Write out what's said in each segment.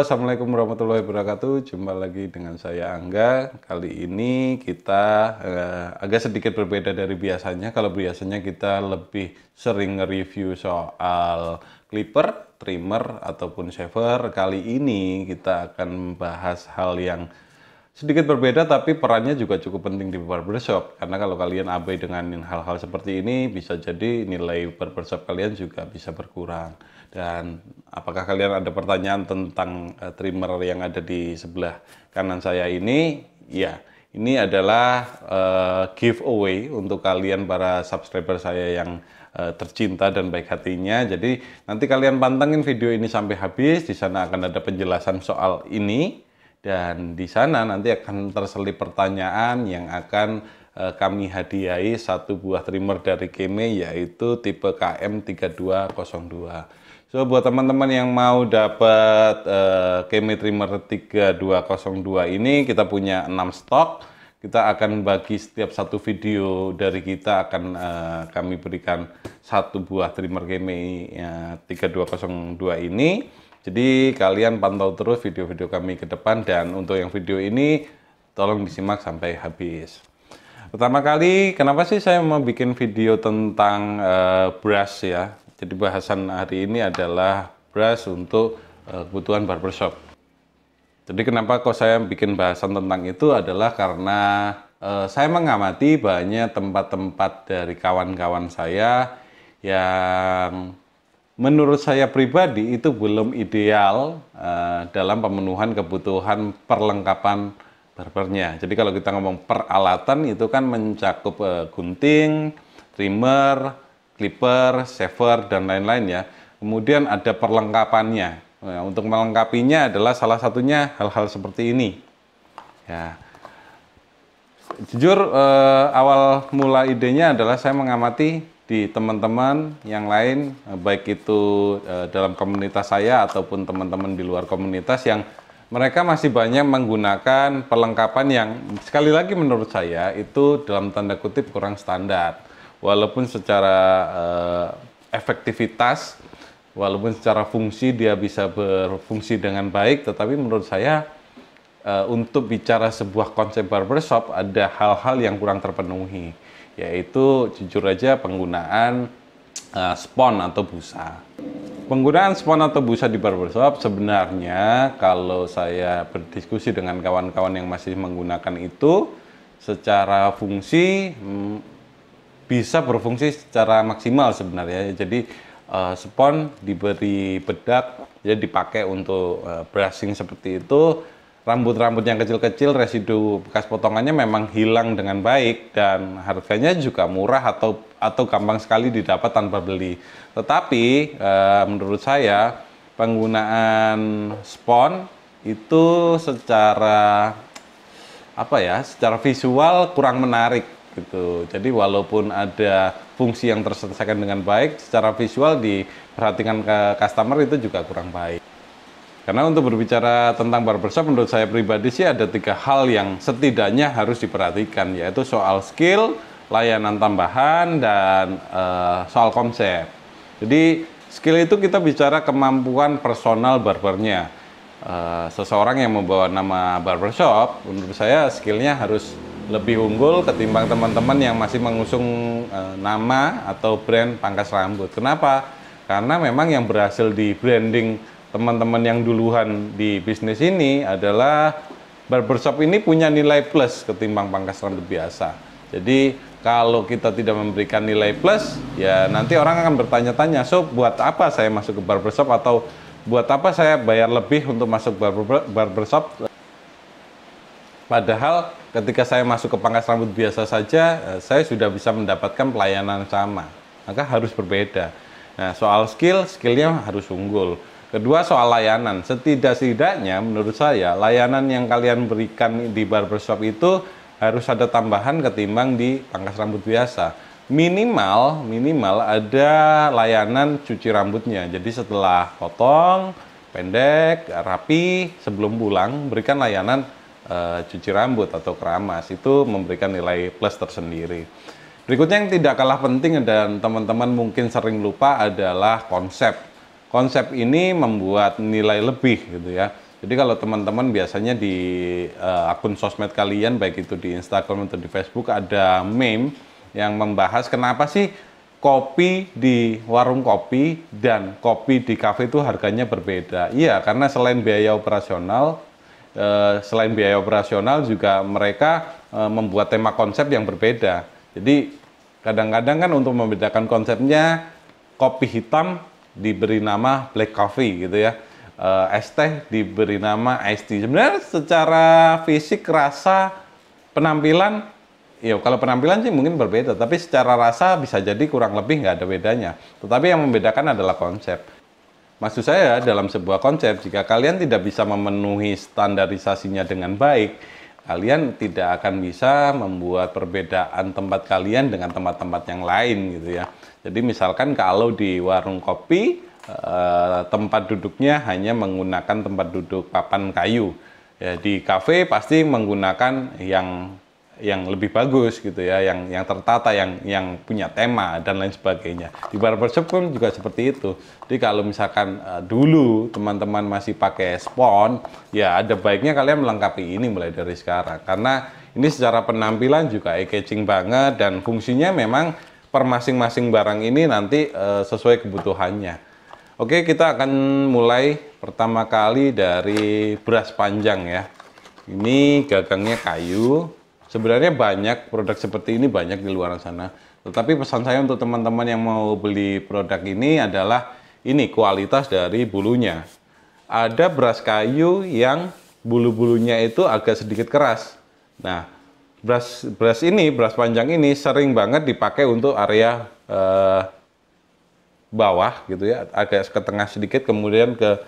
Assalamualaikum warahmatullahi wabarakatuh. Jumpa lagi dengan saya Angga. Kali ini kita agak sedikit berbeda dari biasanya. Kalau biasanya kita lebih sering nge-review soal clipper, trimmer, ataupun shaver. Kali ini kita akan membahas hal yang sedikit berbeda, tapi perannya juga cukup penting di barbershop. Karena kalau kalian abai dengan hal-hal seperti ini, bisa jadi nilai barbershop kalian juga bisa berkurang. Dan apakah kalian ada pertanyaan tentang trimmer yang ada di sebelah kanan saya ini? Ya, ini adalah giveaway untuk kalian para subscriber saya yang tercinta dan baik hatinya. Jadi nanti kalian pantengin video ini sampai habis. Di sana akan ada penjelasan soal ini. Dan di sana nanti akan terselip pertanyaan yang akan kami hadiahi satu buah trimmer dari Keme, yaitu tipe KM3202. So, buat teman-teman yang mau dapat Keme trimmer 3202 ini, kita punya 6 stok. Kita akan bagi setiap satu video dari kita akan kami berikan satu buah trimmer Keme 3202 ini. Jadi kalian pantau terus video-video kami ke depan, dan untuk yang video ini tolong disimak sampai habis. Pertama kali, kenapa sih saya mau bikin video tentang brush ya? Jadi bahasan hari ini adalah brush untuk kebutuhan barbershop. Jadi kenapa kok saya bikin bahasan tentang itu adalah karena saya mengamati banyak tempat-tempat dari kawan-kawan saya yang menurut saya pribadi itu belum ideal dalam pemenuhan kebutuhan perlengkapan barbernya. Jadi kalau kita ngomong peralatan itu kan mencakup gunting, trimmer, clipper, shaver, dan lain-lain ya. Kemudian ada perlengkapannya. Nah, untuk melengkapinya adalah salah satunya hal-hal seperti ini. Ya. Jujur awal mula idenya adalah saya mengamati di teman-teman yang lain, baik itu dalam komunitas saya ataupun teman-teman di luar komunitas, yang mereka masih banyak menggunakan perlengkapan yang sekali lagi menurut saya itu dalam tanda kutip kurang standar. Walaupun secara efektivitas, walaupun secara fungsi dia bisa berfungsi dengan baik, tetapi menurut saya untuk bicara sebuah konsep barbershop ada hal-hal yang kurang terpenuhi, yaitu jujur aja penggunaan spons atau busa. Penggunaan spons atau busa di barbershop sebenarnya kalau saya berdiskusi dengan kawan-kawan yang masih menggunakan itu, secara fungsi bisa berfungsi secara maksimal sebenarnya. Jadi spons diberi bedak, jadi dipakai untuk brushing seperti itu. Rambut-rambut yang kecil-kecil, residu bekas potongannya memang hilang dengan baik, dan harganya juga murah atau gampang sekali didapat tanpa beli. Tetapi menurut saya penggunaan spons itu secara secara visual kurang menarik gitu. Jadi walaupun ada fungsi yang terselesaikan dengan baik, secara visual diperhatikan ke customer itu juga kurang baik. Karena untuk berbicara tentang barbershop, menurut saya pribadi sih ada 3 hal yang setidaknya harus diperhatikan, yaitu soal skill, layanan tambahan, dan soal konsep. Jadi skill itu kita bicara kemampuan personal barbernya. Seseorang yang membawa nama barbershop, menurut saya skillnya harus lebih unggul ketimbang teman-teman yang masih mengusung nama atau brand pangkas rambut. Kenapa? Karena memang yang berhasil di branding teman-teman yang duluan di bisnis ini adalah barbershop ini punya nilai plus ketimbang pangkas rambut biasa. Jadi kalau kita tidak memberikan nilai plus, ya nanti orang akan bertanya-tanya, so buat apa saya masuk ke barbershop, atau buat apa saya bayar lebih untuk masuk barbershop? Padahal ketika saya masuk ke pangkas rambut biasa saja, saya sudah bisa mendapatkan pelayanan sama. Maka harus berbeda. Nah, soal skillnya harus unggul. Kedua, soal layanan. Setidak-tidaknya menurut saya, layanan yang kalian berikan di barbershop itu harus ada tambahan ketimbang di pangkas rambut biasa. Minimal ada layanan cuci rambutnya. Jadi setelah potong, pendek, rapi, sebelum pulang, berikan layanan cuci rambut atau keramas. Itu memberikan nilai plus tersendiri. Berikutnya yang tidak kalah penting dan teman-teman mungkin sering lupa adalah konsep. Konsep ini membuat nilai lebih gitu ya. Jadi kalau teman-teman biasanya di akun sosmed kalian, baik itu di Instagram atau di Facebook, ada meme yang membahas kenapa sih kopi di warung kopi dan kopi di kafe itu harganya berbeda. Iya, karena selain biaya operasional, juga mereka membuat tema konsep yang berbeda. Jadi kadang-kadang kan untuk membedakan konsepnya, kopi hitam diberi nama black coffee gitu ya. Es teh diberi nama iced tea. Sebenarnya secara fisik, rasa, penampilan, ya kalau penampilan sih mungkin berbeda, tapi secara rasa bisa jadi kurang lebih nggak ada bedanya. Tetapi yang membedakan adalah konsep. Maksud saya dalam sebuah konsep, jika kalian tidak bisa memenuhi standarisasinya dengan baik, kalian tidak akan bisa membuat perbedaan tempat kalian dengan tempat-tempat yang lain gitu ya. Jadi misalkan kalau di warung kopi, tempat duduknya hanya menggunakan tempat duduk papan kayu. Ya, di kafe pasti menggunakan yang lebih bagus gitu ya, yang tertata, yang punya tema dan lain sebagainya. Di barbershop pun juga seperti itu. Jadi kalau misalkan dulu teman-teman masih pakai spons, ya ada baiknya kalian melengkapi ini mulai dari sekarang. Karena ini secara penampilan juga eye-catching banget dan fungsinya memang per masing-masing barang ini nanti sesuai kebutuhannya. Oke, kita akan mulai pertama kali dari brush panjang ya. Ini gagangnya kayu. Sebenarnya banyak produk seperti ini banyak di luar sana. Tetapi pesan saya untuk teman-teman yang mau beli produk ini adalah ini kualitas dari bulunya. Ada brush kayu yang bulu-bulunya itu agak sedikit keras. Nah, brush panjang ini sering banget dipakai untuk area bawah gitu ya, agak ke tengah sedikit, kemudian ke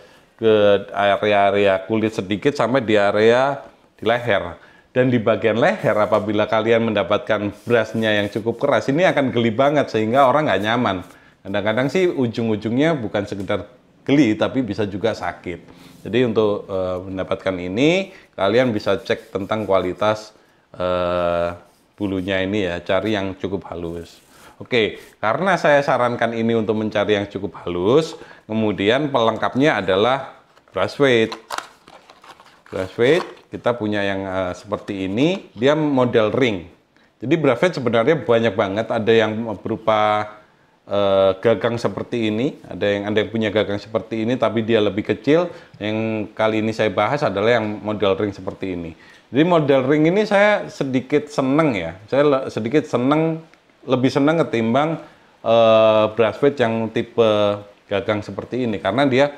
area-area kulit sedikit sampai di area di leher. Dan di bagian leher apabila kalian mendapatkan brushnya yang cukup keras, ini akan geli banget sehingga orang nggak nyaman. Kadang-kadang sih ujung-ujungnya bukan sekedar geli tapi bisa juga sakit. Jadi untuk mendapatkan ini kalian bisa cek tentang kualitas bulunya ini ya, cari yang cukup halus. Oke, karena saya sarankan ini untuk mencari yang cukup halus, kemudian pelengkapnya adalah brush weight. Brush weight, kita punya yang seperti ini, dia model ring. Jadi brush weight sebenarnya banyak banget, ada yang berupa gagang seperti ini, ada yang punya gagang seperti ini, tapi dia lebih kecil. Yang kali ini saya bahas adalah yang model ring seperti ini. Jadi model ring ini saya sedikit seneng ya, lebih senang ketimbang brush weight yang tipe gagang seperti ini, karena dia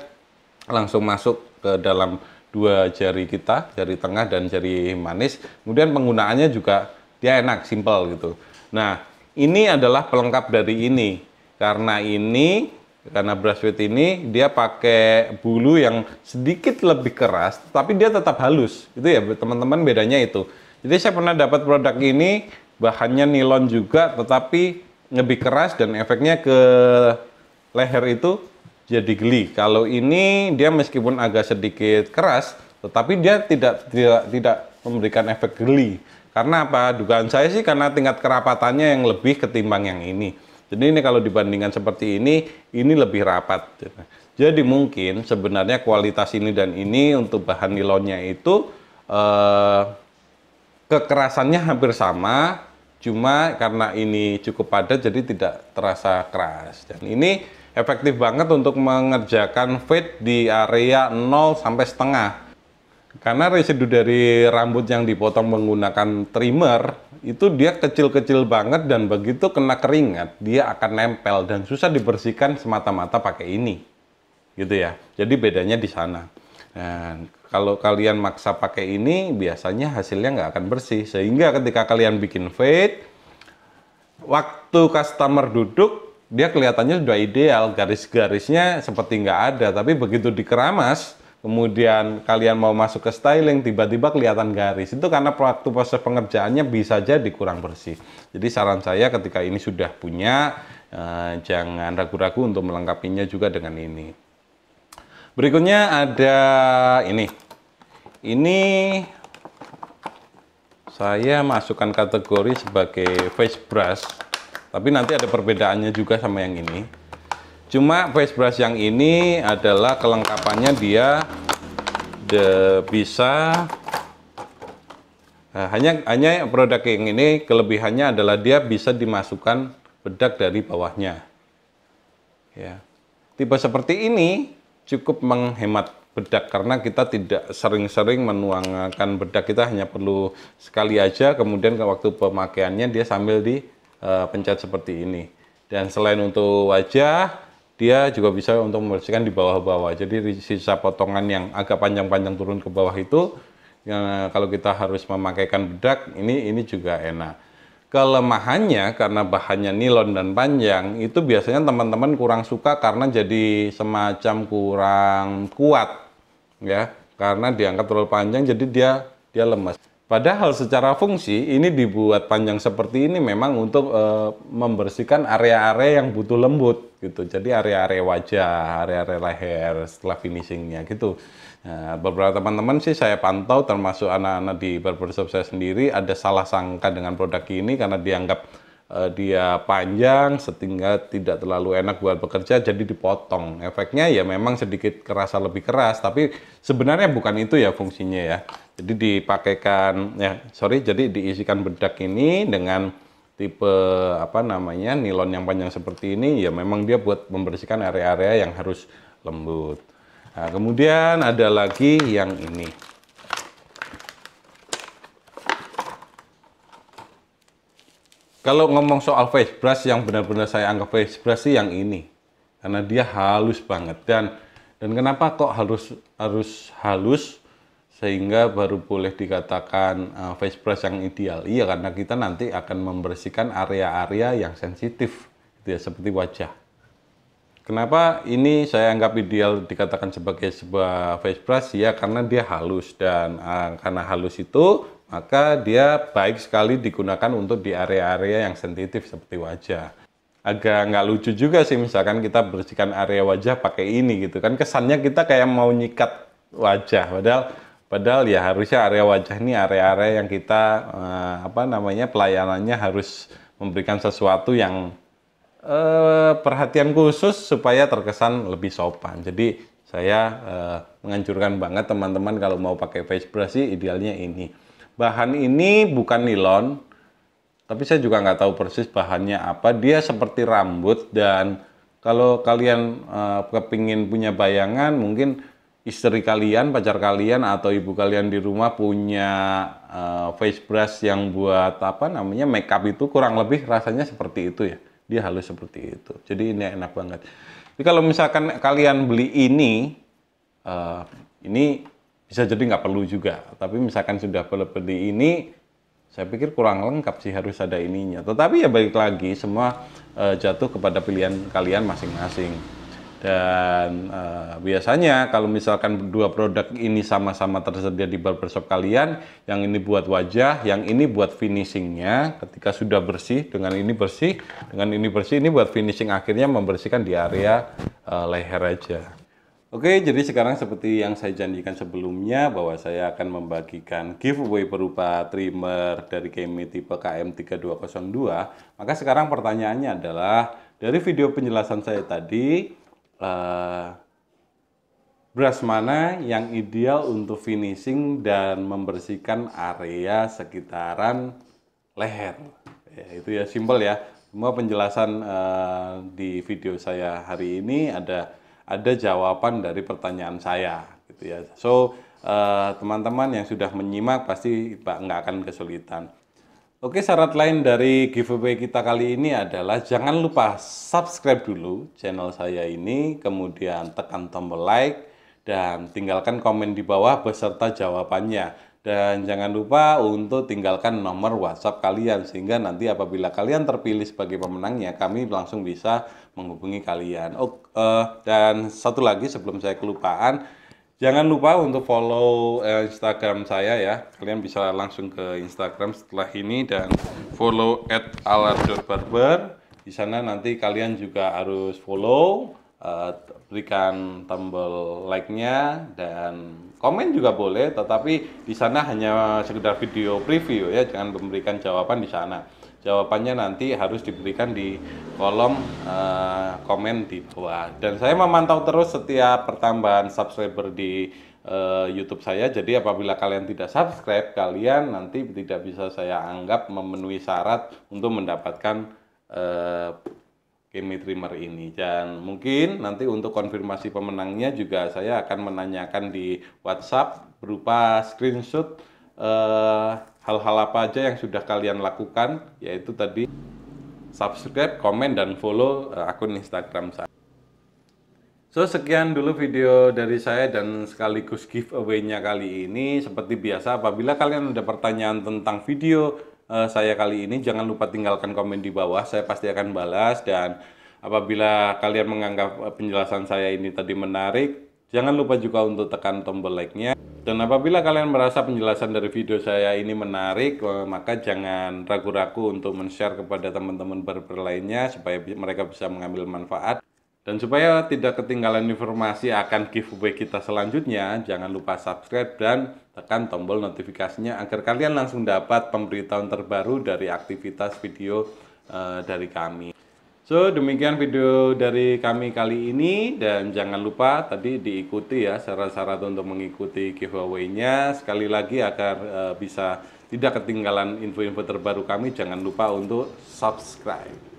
langsung masuk ke dalam dua jari kita, jari tengah dan jari manis. Kemudian penggunaannya juga dia enak, simple gitu. Nah, ini adalah pelengkap dari ini. Karena brush weight ini dia pakai bulu yang sedikit lebih keras, tapi dia tetap halus. Itu ya teman-teman, bedanya itu. Jadi saya pernah dapat produk ini, bahannya nilon juga, tetapi lebih keras dan efeknya ke leher itu jadi geli. Kalau ini dia meskipun agak sedikit keras, tetapi dia tidak memberikan efek geli. Karena apa? Dugaan saya sih karena tingkat kerapatannya yang lebih ketimbang yang ini. Jadi ini kalau dibandingkan seperti ini lebih rapat. Jadi mungkin sebenarnya kualitas ini dan ini untuk bahan nilonnya itu kekerasannya hampir sama, cuma karena ini cukup padat jadi tidak terasa keras. Dan ini efektif banget untuk mengerjakan fade di area 0 sampai setengah. Karena residu dari rambut yang dipotong menggunakan trimmer itu dia kecil-kecil banget, dan begitu kena keringat dia akan nempel dan susah dibersihkan semata-mata pakai ini. Gitu ya. Jadi bedanya di sana. Nah, kalau kalian maksa pakai ini, biasanya hasilnya nggak akan bersih. Sehingga ketika kalian bikin fade, waktu customer duduk, dia kelihatannya sudah ideal. Garis-garisnya seperti nggak ada. Tapi begitu dikeramas, kemudian kalian mau masuk ke styling, tiba-tiba kelihatan garis. Itu karena waktu proses pengerjaannya bisa jadi kurang bersih. Jadi saran saya ketika ini sudah punya, jangan ragu-ragu untuk melengkapinya juga dengan ini. Berikutnya ada ini. Ini saya masukkan kategori sebagai face brush, tapi nanti ada perbedaannya juga sama yang ini. Cuma face brush yang ini adalah kelengkapannya, dia bisa hanya produk yang ini kelebihannya adalah dia bisa dimasukkan bedak dari bawahnya. Ya. Tipe seperti ini cukup menghemat bedak karena kita tidak sering-sering menuangkan bedak, kita hanya perlu sekali aja, kemudian ke waktu pemakaiannya dia sambil dipencet seperti ini. Dan selain untuk wajah, dia juga bisa untuk membersihkan di bawah-bawah. Jadi sisa potongan yang agak panjang-panjang turun ke bawah itu, kalau kita harus memakaikan bedak, ini juga enak. Kelemahannya karena bahannya nilon dan panjang, itu biasanya teman-teman kurang suka karena jadi semacam kurang kuat, ya, karena diangkat terlalu panjang jadi dia lemas. Padahal secara fungsi ini dibuat panjang seperti ini memang untuk membersihkan area-area yang butuh lembut gitu. Jadi area-area wajah, area-area leher setelah finishingnya gitu. Nah, beberapa teman-teman sih saya pantau termasuk anak-anak di barbershop saya sendiri ada salah sangka dengan produk ini karena dianggap dia panjang sehingga tidak terlalu enak buat bekerja jadi dipotong. Efeknya ya memang sedikit kerasa lebih keras, tapi sebenarnya bukan itu ya fungsinya ya. Jadi jadi diisikan bedak ini dengan tipe nilon yang panjang seperti ini ya memang dia buat membersihkan area-area yang harus lembut. Nah, kemudian ada lagi yang ini. Kalau ngomong soal face brush yang benar-benar saya anggap face brush sih yang ini. Karena dia halus banget dan kenapa kok harus halus sehingga baru boleh dikatakan face brush yang ideal. Iya, karena kita nanti akan membersihkan area-area yang sensitif gitu ya, seperti wajah. Kenapa ini saya anggap ideal dikatakan sebagai sebuah face brush? Ya karena dia halus dan karena halus itu maka dia baik sekali digunakan untuk di area-area yang sensitif seperti wajah. Agak nggak lucu juga sih misalkan kita bersihkan area wajah pakai ini gitu kan, kesannya kita kayak mau nyikat wajah, padahal ya harusnya area wajah ini area-area yang kita pelayanannya harus memberikan sesuatu yang perhatian khusus supaya terkesan lebih sopan. Jadi saya menganjurkan banget teman-teman kalau mau pakai face brush sih idealnya ini. Bahan ini bukan nilon, tapi saya juga nggak tahu persis bahannya apa. Dia seperti rambut dan kalau kalian kepingin punya bayangan, mungkin istri kalian, pacar kalian, atau ibu kalian di rumah punya face brush yang buat makeup itu kurang lebih rasanya seperti itu ya. Dia halus seperti itu. Jadi ini enak banget. Jadi kalau misalkan kalian beli ini bisa jadi nggak perlu juga. Tapi misalkan sudah beli ini, saya pikir kurang lengkap sih, harus ada ininya. Tetapi ya balik lagi, semua jatuh kepada pilihan kalian masing-masing. Dan biasanya kalau misalkan dua produk ini sama-sama tersedia di barbershop kalian, yang ini buat wajah, yang ini buat finishingnya, ketika sudah bersih, dengan ini bersih, dengan ini bersih, ini buat finishing akhirnya membersihkan di area leher aja. Oke, jadi sekarang seperti yang saya janjikan sebelumnya bahwa saya akan membagikan giveaway berupa trimmer dari Kemi tipe KM3202. Maka sekarang pertanyaannya adalah, dari video penjelasan saya tadi, brush mana yang ideal untuk finishing dan membersihkan area sekitaran leher? Ya, itu ya simpel ya. Semua penjelasan di video saya hari ini ada jawaban dari pertanyaan saya, gitu ya. So teman-teman yang sudah menyimak pasti nggak akan kesulitan. Oke, syarat lain dari giveaway kita kali ini adalah jangan lupa subscribe dulu channel saya ini, kemudian tekan tombol like, dan tinggalkan komen di bawah beserta jawabannya. Dan jangan lupa untuk tinggalkan nomor WhatsApp kalian, sehingga nanti apabila kalian terpilih sebagai pemenangnya, kami langsung bisa menghubungi kalian. Dan satu lagi sebelum saya kelupaan, jangan lupa untuk follow Instagram saya ya. Kalian bisa langsung ke Instagram setelah ini dan follow @alar.barber. Di sana nanti kalian juga harus follow, berikan tombol like-nya dan komen juga boleh, tetapi di sana hanya sekedar video preview ya, jangan memberikan jawaban di sana. Jawabannya nanti harus diberikan di kolom komen di bawah. Dan saya memantau terus setiap pertambahan subscriber di YouTube saya. Jadi apabila kalian tidak subscribe, kalian nanti tidak bisa saya anggap memenuhi syarat untuk mendapatkan Kimi Trimmer ini. Dan mungkin nanti untuk konfirmasi pemenangnya juga saya akan menanyakan di WhatsApp berupa screenshot hal-hal apa aja yang sudah kalian lakukan, yaitu tadi subscribe, komen, dan follow akun Instagram saya. So, sekian dulu video dari saya dan sekaligus giveaway-nya kali ini. Seperti biasa, apabila kalian ada pertanyaan tentang video saya kali ini, jangan lupa tinggalkan komen di bawah, saya pasti akan balas. Dan apabila kalian menganggap penjelasan saya ini tadi menarik, jangan lupa juga untuk tekan tombol like-nya. Dan apabila kalian merasa penjelasan dari video saya ini menarik, maka jangan ragu-ragu untuk men-share kepada teman-teman barber lainnya supaya mereka bisa mengambil manfaat. Dan supaya tidak ketinggalan informasi akan giveaway kita selanjutnya, jangan lupa subscribe dan tekan tombol notifikasinya agar kalian langsung dapat pemberitahuan terbaru dari aktivitas video dari kami. So, demikian video dari kami kali ini, dan jangan lupa tadi diikuti ya syarat-syarat untuk mengikuti giveaway-nya. Sekali lagi agar bisa tidak ketinggalan info-info terbaru kami, jangan lupa untuk subscribe.